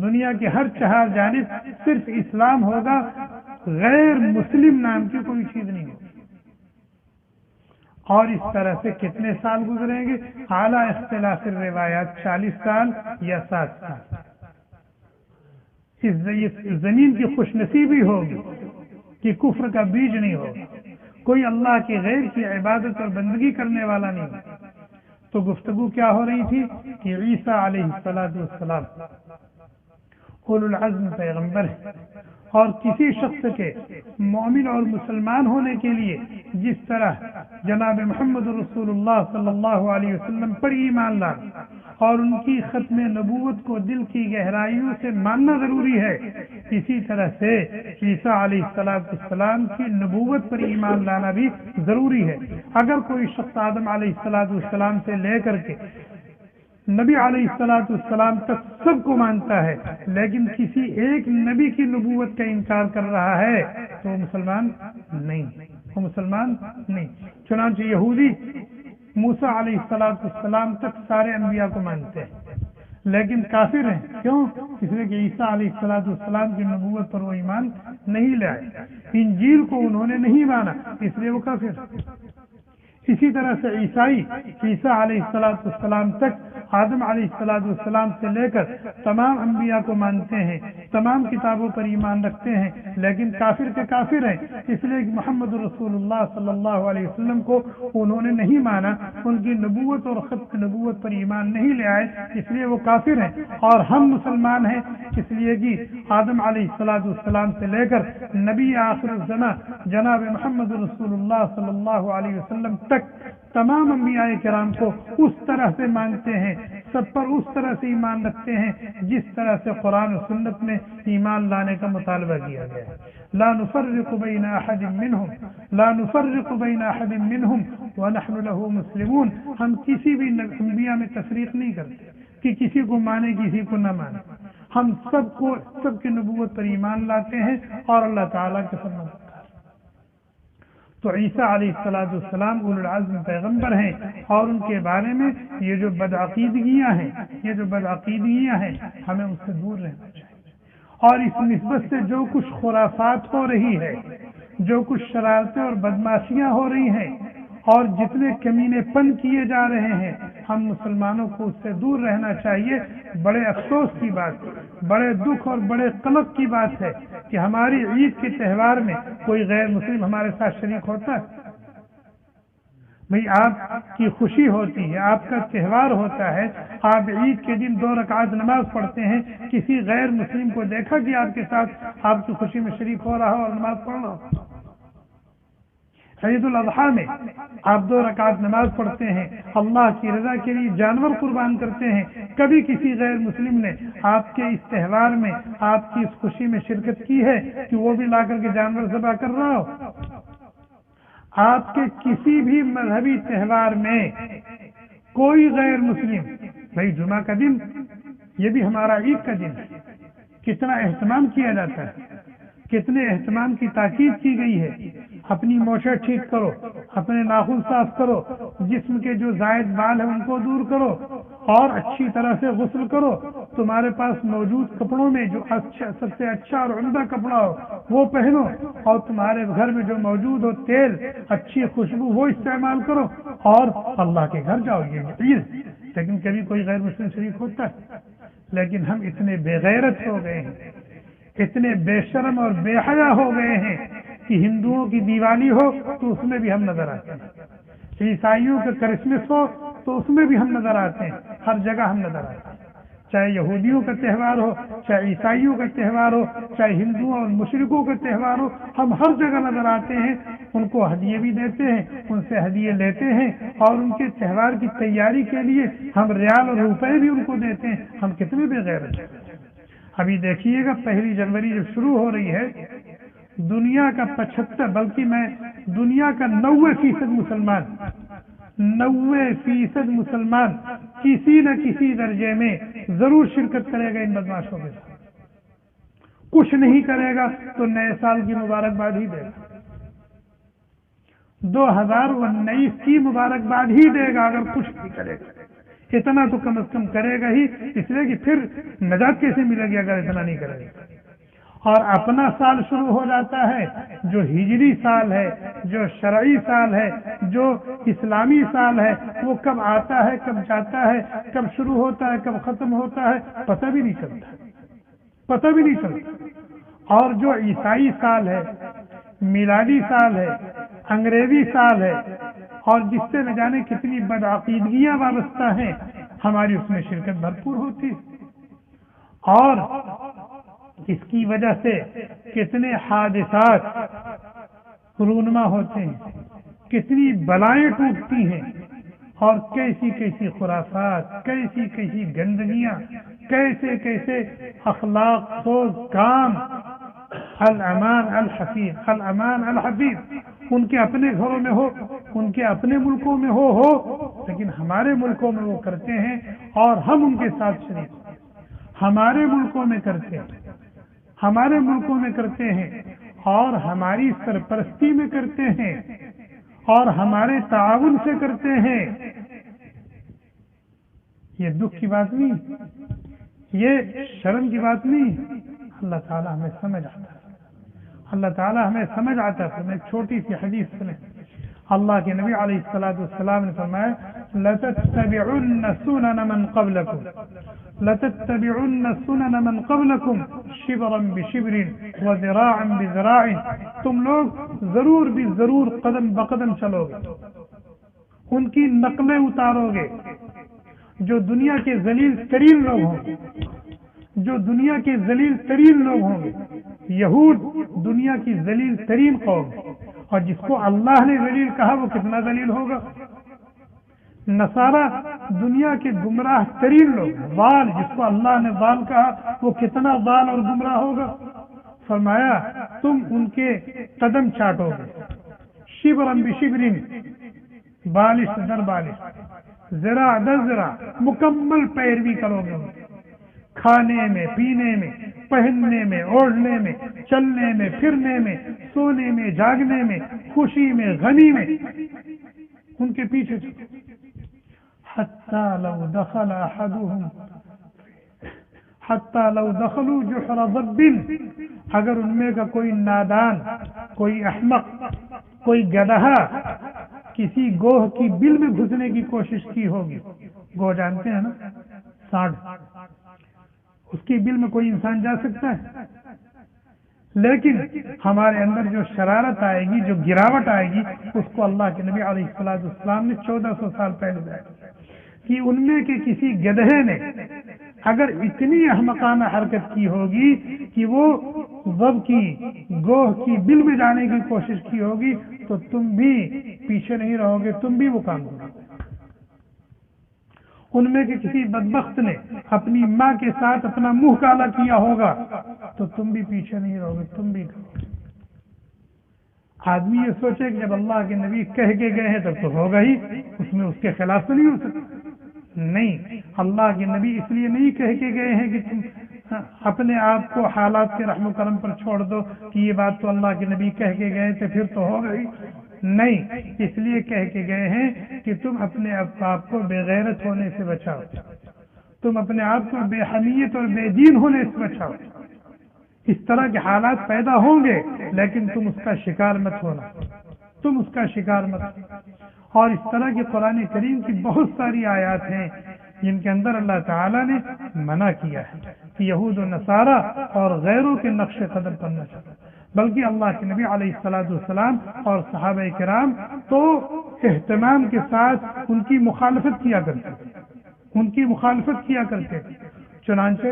دنیا کے ہر چہار جانب صرف اسلام ہوگا، غیر مسلم نام کی کوئی چیز نہیں ہوگی۔ اور اس طرح سے کتنے سال گزریں گے؟ اعلیٰ اختلاف الروایات 40 سال یا 60 سال۔ اس زمین کی خوش نصیبی ہوگی کہ کفر کا بیج نہیں ہوگا، کوئی اللہ کے غیر کی عبادت اور بندگی کرنے والا نہیں ہوگا۔ تو گفتگو کیا ہو رہی تھی کہ عیسیٰ علیہ السلام اولو العزم پیغمبر ہے، اور کسی شخص کے مومن اور مسلمان ہونے کے لیے جس طرح جناب محمد رسول اللہ صلی اللہ علیہ وسلم پر ایمان لانا اور ان کی ختم نبوت کو دل کی گہرائیوں سے ماننا ضروری ہے، اسی طرح سے عیسیٰ علیہ السلام کی نبوت پر ایمان لانا بھی ضروری ہے۔ اگر کوئی شخص آدم علیہ السلام سے لے کر کے نبی علیہ السلام تک سب کو مانتا ہے، لیکن کسی ایک نبی کی نبوت کا انکار کر رہا ہے تو وہ مسلمان نہیں، وہ مسلمان نہیں۔ چنانچہ یہودی موسیٰ علیہ السلام تک سارے انبیاء کو مانتے ہیں، لیکن کافر ہیں۔ کیوں؟ اس لیے کہ عیسیٰ علیہ السلام کی نبوت پر وہ ایمان نہیں لائے، انجیل کو انہوں نے نہیں مانا، اس لیے وہ کافر۔ اسی طرح سے عیسیٰ علیہ السلام تک آدم علیہ السلام سے لے کر تمام انبیاء کو مانتے ہیں، تمام کتابوں پر ایمان رکھتے ہیں، لیکن کافر کے کافر ہیں، اس لیے کہ محمد رسول اللہ صلی اللہ علیہ وسلم کو انہوں نے نہیں مانا، ان کی نبوت اور ختم نبوت پر ایمان نہیں لے آئے، اس لیے وہ کافر ہیں۔ اور ہم مسلمان ہیں اس لیے کہ آدم علیہ السلام سے لے کر نبی آخر الزمان جناب محمد رسول اللہ صلی اللہ علیہ وسلم تک تمام انبیاء کرام کو اس طرح سے مانتے ہیں، سب پر اس طرح سے ایمان رکھتے ہیں جس طرح سے قرآن و سنت میں ایمان لانے کا مطالبہ کیا گیا ہے۔ لا نفرق بین احد منہم ونحن له مسلمون۔ ہم کسی بھی انبیاء میں تفریق نہیں کرتے کہ کسی کو مانے کسی کو نہ مانے، ہم سب کی نبوت پر ایمان لاتے ہیں اور اللہ تعالیٰ کے فرمان۔ تو عیسیٰ علیہ السلام اولو العزم پیغمبر ہیں، اور ان کے بارے میں یہ جو بدعقیدگیاں ہیں ہمیں اس سے دور رہنا چاہیے۔ اور اس نسبت سے جو کچھ خرافات ہو رہی ہے، جو کچھ شرارتیں اور بدماشیاں ہو رہی ہیں، اور جتنے کمینے پن کیے جا رہے ہیں، ہم مسلمانوں کو اس سے دور رہنا چاہیے۔ بڑے افسوس کی بات، بڑے دکھ اور بڑے قلق کی بات ہے کہ ہماری عید کے تہوار میں کوئی غیر مسلم ہمارے ساتھ شریک ہوتا ہے؟ بھئی آپ کی خوشی ہوتی ہے، آپ کا تہوار ہوتا ہے، آپ عید کے دن 2 رکعت نماز پڑھتے ہیں، کسی غیر مسلم کو دیکھا کہ آپ کے ساتھ آپ کی خوشی میں شریک ہو رہا ہو اور نماز پڑھ رہا ہو؟ عید الاضحیٰ میں آپ 2 رکعت نماز پڑھتے ہیں، اللہ کی رضا کے لیے جانور قربان کرتے ہیں، کبھی کسی غیر مسلم نے آپ کے اس تہوار میں آپ کی اس خوشی میں شرکت کی ہے کہ وہ بھی لا کر کے جانور ذبح کر رہا ہو؟ آپ کے کسی بھی مذہبی تہوار میں کوئی غیر مسلم، بھائی جمعہ کا دن یہ بھی ہمارا عید کا دن ہے، کتنا اہتمام کیا جاتا ہے، کتنے اہتمام کی تاکید کی گئی ہے، اپنی موچیں ٹھیک کرو، اپنے ناخن صاف کرو، جسم کے جو زائد بال ہیں ان کو دور کرو اور اچھی طرح سے غسل کرو، تمہارے پاس موجود کپڑوں میں جو سب سے اچھا اور عمدہ کپڑا ہو وہ پہنو، اور تمہارے گھر میں جو موجود ہو تیل، اچھی خوشبو وہ استعمال کرو اور اللہ کے گھر جاؤ، یہ عید۔ لیکن کبھی کوئی غیر مسلم شریک ہوتا ہے؟ لیکن ہم اتنے بے غیرت ہو گئے ہیں، اتنے بے شرم اور بے حیا ہو گئے ہیں کہ ہندوؤں کی دیوالی ہو تو اس میں بھی ہم نظر آتے ہیں، عیسائیوں کا کرسمس ہو تو اس میں بھی ہم نظر آتے ہیں، ہر جگہ ہم نظر آتے ہیں، چاہے یہودیوں کا تہوار ہو، چاہے عیسائیوں کا تہوار ہو، چاہے ہندوؤں اور مشرکوں کا تہوار ہو، ہم ہر جگہ نظر آتے ہیں، ان کو ہدیے بھی دیتے ہیں، ان سے ہدیے لیتے ہیں، اور ان کے تہوار کی تیاری کے لیے ہم ریال اور روپے بھی ان کو دیتے ہیں۔ ہم کتنے بے غیرت ہیں۔ ابھی دیکھیے گا 1 جنوری جب شروع ہو رہی ہے، دنیا کا 75 بلکہ میں دنیا کا 90% مسلمان، 90% مسلمان کسی نہ کسی درجے میں ضرور شرکت کرے گا ان بدماشوں کے ساتھ، کچھ نہیں کرے گا تو نئے سال کی مبارکباد ہی دے گا، 2019 کی مبارکباد ہی دے گا اگر کچھ نہیں کرے گا، اتنا تو کم از کم کرے گا ہی، اس لیے کہ پھر نجات کیسے ملے گی اگر اتنا نہیں کرے گا۔ اور اپنا سال شروع ہو جاتا ہے جو ہجری سال ہے، جو شرعی سال ہے، جو اسلامی سال ہے، وہ کب آتا ہے، کب جاتا ہے، کب شروع ہوتا ہے، کب ختم ہوتا ہے، پتہ بھی نہیں چلتا، پتہ بھی نہیں چلتا۔ اور جو عیسائی سال ہے، میلادی سال ہے، انگریزی سال ہے، اور جس سے نہ جانے کتنی بدعقیدگیاں وابستہ ہیں، ہماری اس میں شرکت بھرپور ہوتی ہے، اور اس کی وجہ سے کتنے حادثات رونما ہوتے ہیں، کتنی بلائیں ٹوٹتی ہیں، اور کیسی کیسی خرافات، کیسی کیسی گندگیاں، کیسے کیسے اخلاق سوز کام، الامان الحفیظ، الامان الحفیظ ان کے اپنے گھروں میں ہو، ان کے اپنے ملکوں میں ہو، لیکن ہمارے ملکوں میں وہ کرتے ہیں اور ہم ان کے ساتھ شریک ہیں، ہمارے ملکوں میں کرتے ہیں، ہمارے ملکوں میں کرتے ہیں، اور ہماری سرپرستی میں کرتے ہیں، اور ہمارے تعاون سے کرتے ہیں۔ یہ دکھ کی بات نہیں، یہ شرم کی بات نہیں، اللہ تعالیٰ ہمیں سمجھ آتا ہے، اللہ تعالیٰ ہمیں سمجھ آتا ہے۔ میں ایک چھوٹی سی حدیث سنیں، اللہ کے نبی علیہ الصلوۃ والسلام نے فرمایا لَتَتَّبِعُنَّ سُنَنَ مَنْ قَبْلَكُمْ لَتَتَّبِعُنَّ سُنَنَ مَنْ قَبْلَكُمْ شِبْرًا بِشِبْرٍ وَذِرَاعًا بِذِرَاعٍ، تم لوگ ضرور بھی ضرور قدم بقدم چلو گے، ان کی نقلیں اتارو گے، جو دنیا کے ذلیل ترین لوگ ہوں گے، جو دنیا کے ذلیل ترین لوگ ہوں گے، یہود دنیا کی ذلیل ترین قوم، اور جس کو اللہ نے ذلیل کہا وہ کتنا ذلیل ہوگا، نصارہ دنیا کے گمراہ ترین لوگ، ضال جس کو اللہ نے ضال کہا وہ کتنا ضال اور گمراہ ہوگا۔ فرمایا تم ان کے قدم چاٹو گے، شبرن بشبرن، بالش در بالش، ذراع در ذراع، مکمل پیروی کرو گے، کھانے میں، پینے میں، پہننے میں، اوڑھنے میں، چلنے میں، پھرنے میں، سونے میں، جاگنے میں، خوشی میں، غمی میں، ان کے پیچھے چلو، حتی لو دخلوا جحر ضب، اگر ان میں کا کوئی نادان، کوئی احمق، کوئی گدھا کسی گوہ کی بل میں گھسنے کی کوشش کی ہوگی، گوہ جانتے ہیں نا، سانڈ، اس کی بل میں کوئی انسان جا سکتا ہے؟ لیکن ہمارے اندر جو شرارت آئے گی، جو گراوٹ آئے گی، اس کو اللہ کے نبی علیہ السلام نے 1400 سال پہلے بیان کیا کہ ان میں کے کسی گدھے نے اگر اتنی احمقانہ حرکت کی ہوگی کہ وہ ضب کی گوہ کی بل میں جانے کی کوشش کی ہوگی تو تم بھی پیچھے نہیں رہو گے، تم بھی وہ کام کرو گے۔ ان میں کے کسی بدبخت نے اپنی ماں کے ساتھ اپنا منہ کالا کیا ہوگا تو تم بھی پیچھے نہیں رہو گے، تم بھی کرو گے۔ آدمی یہ سوچے کہ جب اللہ کے نبی کہہ کے گئے ہیں تب تو ہوگا ہی، اس میں اس کے خلاف تو نہیں ہو سکتا۔ نہیں، اللہ کے نبی اس لیے نہیں کہہ کے گئے ہیں کہ تم اپنے آپ کو حالات کے رحم و کرم پر چھوڑ دو کہ یہ بات تو اللہ کے نبی کہہ کے گئے تھے پھر تو ہوگا ہی۔ نہیں، اس لیے کہہ کے گئے ہیں کہ تم اپنے آپ کو بے غیرت ہونے سے بچاؤ، تم اپنے آپ کو بے حمیت اور بے دین ہونے سے بچاؤ۔ اس طرح کے حالات پیدا ہوں گے لیکن تم اس کا شکار مت ہونا، تم اس کا شکار مت ہونا۔ اور اس طرح کی قرآن کریم کی بہت ساری آیات ہیں جن کے اندر اللہ تعالیٰ نے منع کیا ہے کہ یہود و نصارہ اور غیروں کے نقش قدم پر نہ چلو، بلکہ اللہ کے نبی علیہ السلام اور صحابہ کرام تو اہتمام کے ساتھ ان کی مخالفت کیا کرتے تھے، ان کی مخالفت کیا کرتے تھے۔ چنانچہ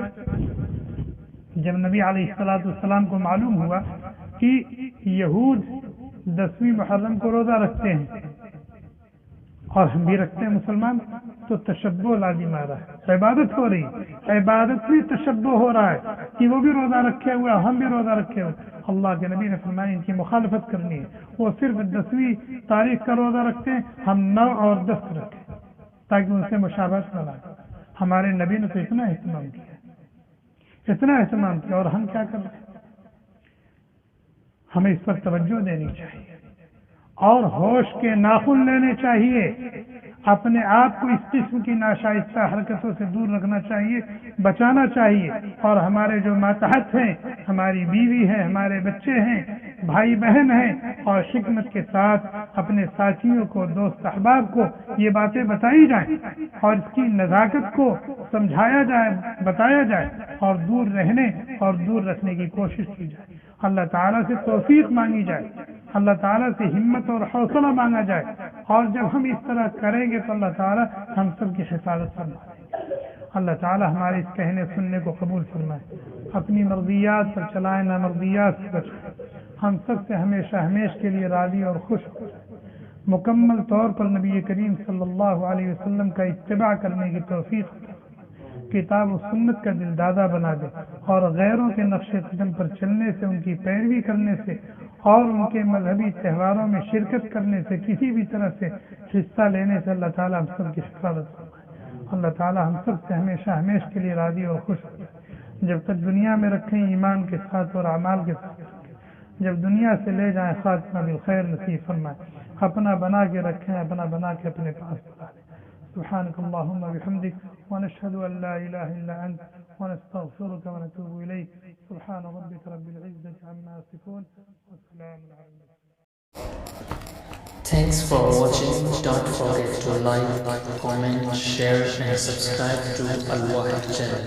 جب نبی علیہ السلام کو معلوم ہوا کہ یہود 10ویں محرم کو روزہ رکھتے ہیں اور ہم بھی رکھتے ہیں مسلمان، تو تشبہ لازم آ رہا ہے، عبادت ہو رہی، عبادت میں تشبہ ہو رہا ہے کہ وہ بھی روزہ رکھے ہوئے ہم بھی روزہ رکھے ہوئے۔ اللہ کے نبی نے فرمایا ان کی مخالفت کرنی ہے، وہ صرف 10ویں تاریخ کا روزہ رکھتے ہیں، ہم 9 اور 10 رکھیں تاکہ ان سے مشابہت نہ لائے۔ ہمارے نبی نے تو اتنا اہتمام کیا، اتنا اہتمام کیا، اور ہم کیا کر رہے ہیں؟ ہمیں اس پر توجہ دینی چاہیے اور ہوش کے ناخن لینے چاہیے، اپنے آپ کو اس قسم کی ناشائستہ حرکتوں سے دور رکھنا چاہیے، بچانا چاہیے۔ اور ہمارے جو ماتحت ہیں، ہماری بیوی ہیں، ہمارے بچے ہیں، بھائی بہن ہیں، اور حکمت کے ساتھ اپنے ساتھیوں کو، دوست احباب کو یہ باتیں بتائی جائیں اور اس کی نزاکت کو سمجھایا جائے، بتایا جائے، اور دور رہنے اور دور رکھنے کی کوشش کی جائے۔ اللہ تعالیٰ سے توفیق مانگی جائے، اللہ تعالیٰ سے ہمت اور حوصلہ مانگا جائے، اور جب ہم اس طرح کریں گے تو اللہ تعالیٰ ہم سب کی حفاظت فرمائے۔ اللہ تعالیٰ ہمارے اس کہنے سننے کو قبول فرمائے، اپنی مرضیات پر چلائے، نہ مرضیات سے بچائے، ہم سب سے ہمیشہ ہمیشہ کے لیے راضی اور خوش ہو، مکمل طور پر نبی کریم صلی اللہ علیہ وسلم کا اتباع کرنے کی توفیق، کتاب و سنت کا دل دادا بنا دے، اور غیروں کے نقش قدم پر چلنے سے، ان کی پیروی کرنے سے اور ان کے مذہبی تہواروں میں شرکت کرنے سے، کسی بھی طرح سے حصہ لینے سے اللہ تعالیٰ ہم سب کی حفاظت فرمائے۔ اللہ تعالیٰ ہم سب سے ہمیشہ ہمیشہ کے لیے راضی اور خوش ہو، جب تک دنیا میں رکھیں ایمان کے ساتھ اور اعمال کے ساتھ رکھیں، جب دنیا سے لے جائیں خاتمہ بالخیر نصیب فرمائے، اپنا بنا کے رکھیں، اپنا بنا کے اپنے پاس بنا لیں۔ سبحانك اللهم وبحمدك ونشهد أن لا إله إلا أنت ونستغفرك ونتوب إليك سبحان ربك رب العزة عما يصفون وسلام على المرسلين. Thanks for watching. Don't forget to like, comment, share and subscribe to Al Wahid channel.